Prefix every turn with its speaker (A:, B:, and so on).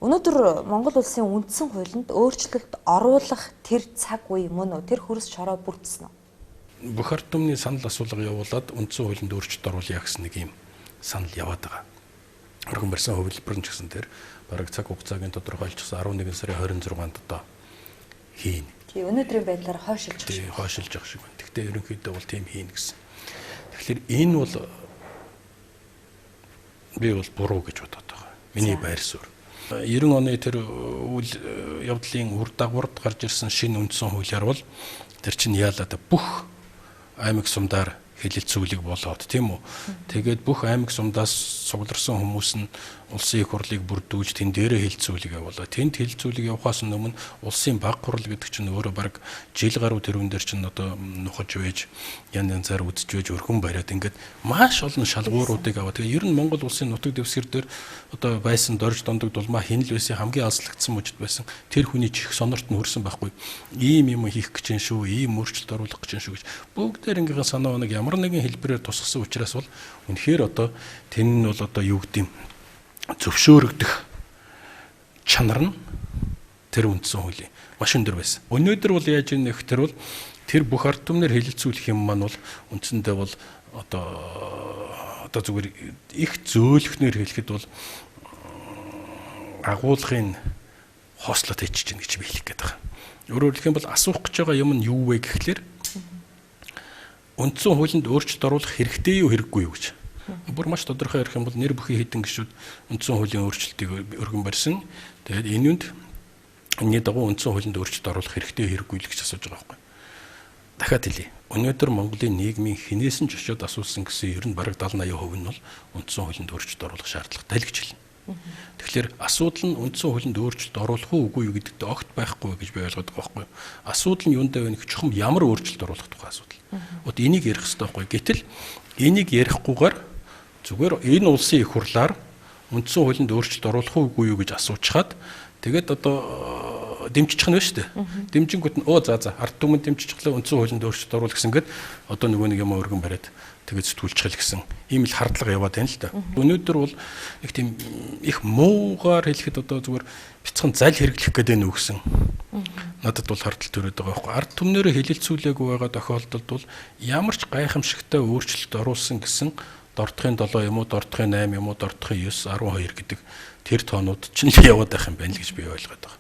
A: Өнөөдөр Монгол улсын үндсэн хуулинд өөрчлөлт оруулах тэр цаг үе мөн үү? Тэр хөрс шороо бүрдсэн үү?
B: Бүх ард түмний санал асуулга явуулаад үндсэн хуулинд өөрчлөлт оруулъя гэсэн нэг юм санал яваад байгаа. Өргөн барьсан хувилбар нь ч гэсэн тэр бараг цаг хугацаагийн тодорхойлчихсан 11 сарын 26-нд одоо хийн.
A: Тий, өнөөдрийн байдлаар хойшилж
B: байгаа. Хойшилж байгаа шиг байна. Гэхдээ ерөнхийдөө бол тийм хийн гэсэн. Тэгэхээр энэ бол би бол буруу гэж бодоод байгаа. Миний байр суурь. 90 оны тэр үйл явдлын үр дагаварт гарч ирсэн шинэ үндсэн хуулиар бол тэр чинь яалаа бүх аймаг сумдаар хэлэлцүүлэг болоод тийм үү. Тэгээд бүх аймаг сумдаас цугларсан хүмүүс нь улсын их хурлыг бүрдүүлж тэн дээрээ хэлэлцүүлэг явуулаа. Тэнд хэлэлцүүлэг явахаас өмнө улсын баг хурал гэдэг чинь өөрөө баг жил гаруй тэрүүн дээр чинь одоо нухаж байж янзаар үзэж байж өргөн бариад ингээд маш олон шалгууруудыг аваа. Тэгээ ер нь Монгол улсын нутаг дэвсгэр дээр одоо байсан дорж дондог дулмаа хинэл байсан хамгийн алслагдсан мужид байсан тэр хүний чих сонорт нь хөрсөн байхгүй. Ийм юм хийх гэж юм шүү, ийм өөрчлөлт оруулах гэж юм шүү гэж бүгдээр ингээд санаа оног ямар нэгэн хэлбэрээр тусгасан учраас бол үнэхээр одоо тэн нь бол одоо юу гэдэм зөвшөөрөгдөх чанар нь тэр үндсэн хуулийн маш өндөр байсан. Өнөөдөр бол яаж ийм нэх тэр бол тэр бүх ард түмнэр хэлэлцүүлэх юм маань бол үндсэндээ бол одоо зүгээр их зөөлхнөр хэлэхэд бол агуулгын хоослоод хийчих чинь гэж би хэлэх гээд байгаа. Өөрөөр хэлэх юм бол асуух гэж байгаа юм нь юу вэ гэхлээр үндсэн хуулинд өөрчлөлт оруулах хэрэгтэй юу хэрэггүй юу гэж. Бүр маш тодорхой ярих юм бол нэр бүхий хэдэн гишүүд үндсэн хуулийн өөрчлөлтийг өргөн барьсан. Тэгээд энэнд энэний дагуу үндсэн хуулинд өөрчлөлт оруулах хэрэгтэй хэрэггүй л гэж асууж байгаа байхгүй. Дахиад хэлье. Өнөөдөр Монголын нийгмийн хинээс нь ч очиод асуусан гэсэн ер нь бараг 70-80% нь бол үндсэн хуулинд өөрчлөлт оруулах шаардлагатай л гэж хэлнэ. Тэгэхээр асуудал нь үндсэн хуулинд өөрчлөлт оруулах уу үгүй юу гэдэгт огт байхгүй гэж би ойлгоод байгаа байхгүй. Асуудал нь юундаа вэ? Чухам ямар өөрчлөлт оруулах тухай асуудал. Вот энийг ярих хэрэгтэй байхгүй. Гэтэл энийг ярихгүйгээр зүгээр энэ улсын их хурлаар үндсэн хуулинд өөрчлөлт оруулах уу үгүй юу гэж асуучаад тэгээд одоо дэмжчих нь байна шүү дээ. Дэмжингүүт нь за ард түмэнд дэмжчихлаа үндсэн хуулинд өөрчлөлт оруулах гэсэнгээд одоо нөгөө нэг юм өргөн бариад тэгээд сэтгүүлчих гэсэн ийм л хардлага яваад байна л да. Өнөөдөр бол их тийм их муугаар хэлэхэд одоо зүгээр бяцхан зал хэрэглэх гэдэг нь үгсэн. Надад бол хардтал төрөд байгаа байхгүй. Ард түмнэрээ хэлэлцүүлээгүй байгаа тохиолдолд бол ямар ч гайхамшигтай өөрчлөлт оруулсан гэсэн дордохын 7 юм уу, дордохын 8 юм уу, дордохын 9, 12 гэдэг тэр тоонууд ч л яваад байх юм байна л гэж би ойлгоод байгаа.